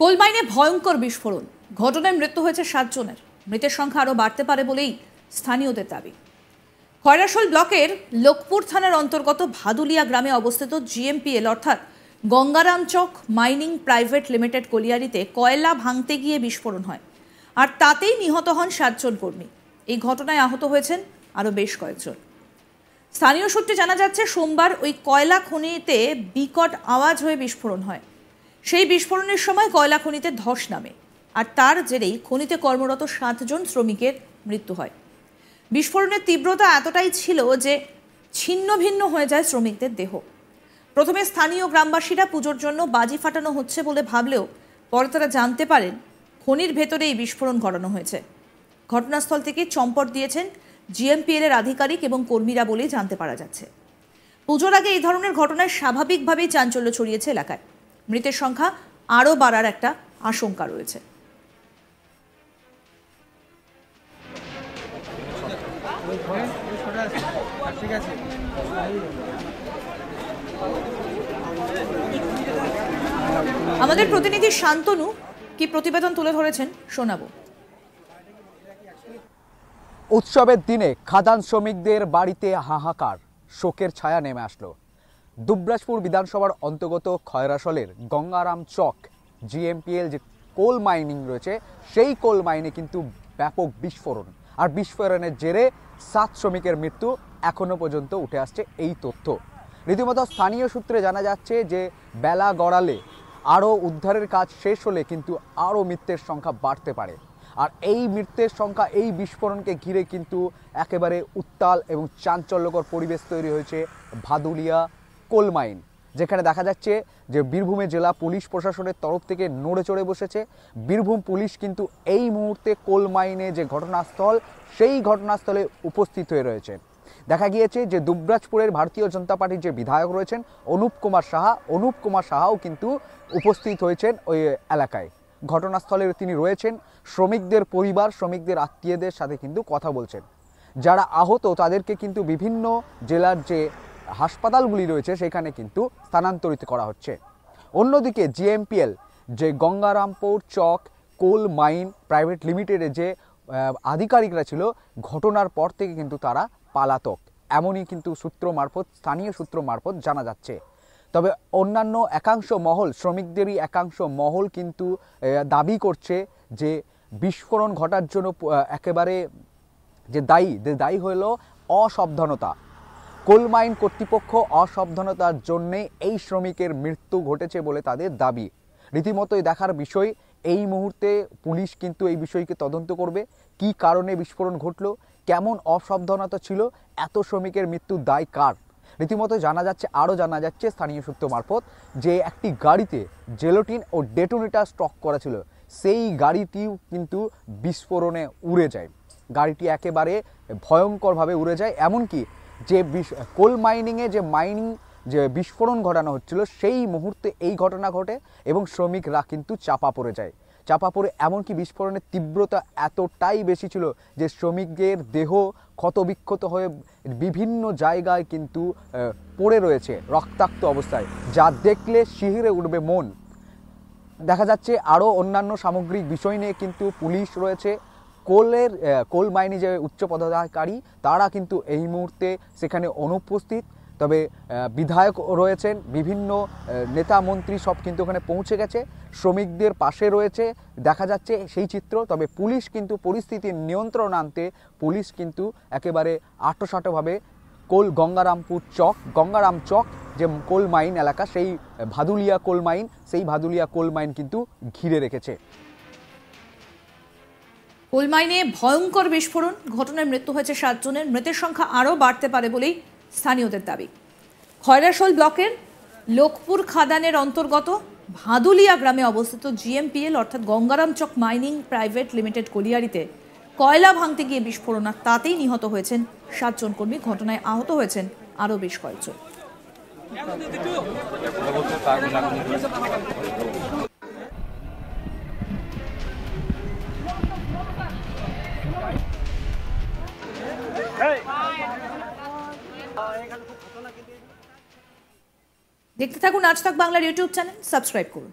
কোল মাইনে ভয়ঙ্কর বিস্ফোরণ, ঘটনায় মৃত্যু হয়েছে 7 জনের। মৃতের সংখ্যা আরও বাড়তে পারে বলেই স্থানীয়দের দাবি। খয়রাশোল ব্লকের লোকপুর থানার অন্তর্গত ভাদুলিয়া গ্রামে অবস্থিত জিএমপিএল অর্থাৎ গঙ্গারাম চক মাইনিং প্রাইভেট লিমিটেড কলিয়ারিতে কয়লা ভাঙতে গিয়ে বিস্ফোরণ হয়, আর তাতেই নিহত হন 7 জন কর্মী। এই ঘটনায় আহত হয়েছেন আরও বেশ কয়েকজন। স্থানীয় সূত্রে জানা যাচ্ছে, সোমবার ওই কয়লা খনিতে বিকট আওয়াজ হয়ে বিস্ফোরণ হয়। সেই বিস্ফোরণের সময় কয়লা খনিতে ধস নামে, আর তার জেরেই খনিতে কর্মরত 7 জন শ্রমিকের মৃত্যু হয়। বিস্ফোরণের তীব্রতা এতটাই ছিল যে ছিন্ন ভিন্ন হয়ে যায় শ্রমিকদের দেহ। প্রথমে স্থানীয় গ্রামবাসীরা পুজোর জন্য বাজি ফাটানো হচ্ছে বলে ভাবলেও পরে তারা জানতে পারেন খনির ভেতরে এই বিস্ফোরণ ঘটানো হয়েছে। ঘটনাস্থল থেকে চম্পট দিয়েছেন জিএমপিএল এর আধিকারিক এবং কর্মীরা বলেই জানতে পারা যাচ্ছে। পুজোর আগে এই ধরনের ঘটনায় স্বাভাবিকভাবেই চাঞ্চল্য ছড়িয়েছে এলাকায়। মৃতের সংখ্যা আরও বাড়ার একটা আশঙ্কা রয়েছে। আমাদের প্রতিনিধি শান্তনু কি প্রতিবেদন তুলে ধরেছেন শোনাবো। উৎসবের দিনে খাদান শ্রমিকদের বাড়িতে হাহাকার, শোকের ছায়া নেমে আসলো। দুবরাজপুর বিধানসভার অন্তর্গত খয়রাশোলের গঙ্গারাম চক জিএমপিএল যে কোল মাইনিং রয়েছে, সেই কোল মাইনে কিন্তু ব্যাপক বিস্ফোরণ, আর বিস্ফোরণের জেরে 7 শ্রমিকের মৃত্যু এখনো পর্যন্ত উঠে আসছে এই তথ্য। রীতিমতো স্থানীয় সূত্রে জানা যাচ্ছে যে বেলা গড়ালে আরও উদ্ধারের কাজ শেষ হলে কিন্তু আরও মৃত্যুর সংখ্যা বাড়তে পারে। আর এই মৃত্যুর সংখ্যা, এই বিস্ফোরণকে ঘিরে কিন্তু একেবারে উত্তাল এবং চাঞ্চল্যকর পরিবেশ তৈরি হয়েছে ভাদুলিয়া কোল মাইন, যেখানে দেখা যাচ্ছে যে বীরভূমে জেলা পুলিশ প্রশাসনের তরফ থেকে নড়ে চড়ে বসেছে। বীরভূম পুলিশ কিন্তু এই মুহূর্তে কোল মাইনে যে ঘটনাস্থল, সেই ঘটনাস্থলে উপস্থিত হয়ে রয়েছে। দেখা গিয়েছে যে দুবরাজপুরের ভারতীয় জনতা পার্টির যে বিধায়ক রয়েছেন অনুপ কুমার সাহাও কিন্তু উপস্থিত হয়েছেন ওই এলাকায়। ঘটনাস্থলে তিনি রয়েছেন, শ্রমিকদের পরিবার, শ্রমিকদের আত্মীয়দের সাথে কিন্তু কথা বলছেন। যারা আহত তাদেরকে কিন্তু বিভিন্ন জেলার যে হাসপাতালগুলি রয়েছে সেখানে কিন্তু স্থানান্তরিত করা হচ্ছে। অন্যদিকে জিএমপিএল যে গঙ্গারামপুর চক কোল মাইন প্রাইভেট লিমিটেডের যে আধিকারিকরা ছিল, ঘটনার পর থেকে কিন্তু তারা পালাতক, এমনই কিন্তু স্থানীয় সূত্র মারফত জানা যাচ্ছে। তবে অন্যান্য একাংশ মহল, শ্রমিকদেরই একাংশ মহল কিন্তু দাবি করছে যে বিস্ফোরণ ঘটার জন্য একেবারে যে দায়ী হলো অসাবধানতা। কোল মাইন কর্তৃপক্ষ অসাবধানতার জন্যে এই শ্রমিকের মৃত্যু ঘটেছে বলে তাদের দাবি। রীতিমতোই দেখার বিষয়, এই মুহূর্তে পুলিশ কিন্তু এই বিষয়কে তদন্ত করবে। কি কারণে বিস্ফোরণ ঘটলো, কেমন অসাবধানতা ছিল, এত শ্রমিকের মৃত্যুর দায় কার? রীতিমতো জানা যাচ্ছে স্থানীয় সূত্র মারফত যে একটি গাড়িতে জেলোটিন ও ডেটোনেটর স্টক করা ছিল, সেই গাড়িটিও কিন্তু বিস্ফোরণে উড়ে যায়। গাড়িটি একেবারে ভয়ঙ্করভাবে উড়ে যায়। এমনকি যে কোল মাইনিংয়ে যে বিস্ফোরণ ঘটানো হচ্ছিল, সেই মুহূর্তে এই ঘটনা ঘটে এবং শ্রমিকরা কিন্তু চাপা পড়ে এমনকি বিস্ফোরণের তীব্রতা এতটাই বেশি ছিল যে শ্রমিকদের দেহ ক্ষতবিক্ষত হয়ে বিভিন্ন জায়গায় কিন্তু পড়ে রয়েছে রক্তাক্ত অবস্থায়, যা দেখলে শিহরে উঠবে মন। দেখা যাচ্ছে আরও অন্যান্য সামগ্রিক বিষয় নিয়ে কিন্তু পুলিশ রয়েছে। কোল মাইনে যে উচ্চ পদাধিকারী তারা কিন্তু এই মুহূর্তে সেখানে অনুপস্থিত। তবে বিধায়ক রয়েছেন, বিভিন্ন নেতা মন্ত্রী সব কিন্তু ওখানে পৌঁছে গেছে, শ্রমিকদের পাশে রয়েছে, দেখা যাচ্ছে সেই চিত্র। তবে পুলিশ কিন্তু পরিস্থিতির নিয়ন্ত্রণ আনতে পুলিশ কিন্তু একেবারে আঁটোসাঁটোভাবে গঙ্গারাম চক যে কোল মাইন এলাকা, সেই ভাদুলিয়া কোল মাইন কিন্তু ঘিরে রেখেছে। কোল মাইনে ভয়ঙ্কর বিস্ফোরণ, ঘটনায় মৃত্যু হয়েছে 7 জনের। মৃতের সংখ্যা আরও বাড়তে পারে বলেই স্থানীয়দের দাবি। খয়রাশোল ব্লকের লোকপুর খাদানের অন্তর্গত ভাদুলিয়া গ্রামে অবস্থিত জিএমপিএল অর্থাৎ গঙ্গারাম চক মাইনিং প্রাইভেট লিমিটেড কলিয়ারিতে কয়লা ভাঙতে গিয়ে বিস্ফোরণ, আর তাতেই নিহত হয়েছেন 7 জন কর্মী। ঘটনায় আহত হয়েছেন আরও বেশ কয়েকজন। দেখতে থাকুন আজ তাক বাংলার ইউটিউব চ্যানেল, সাবস্ক্রাইব করুন।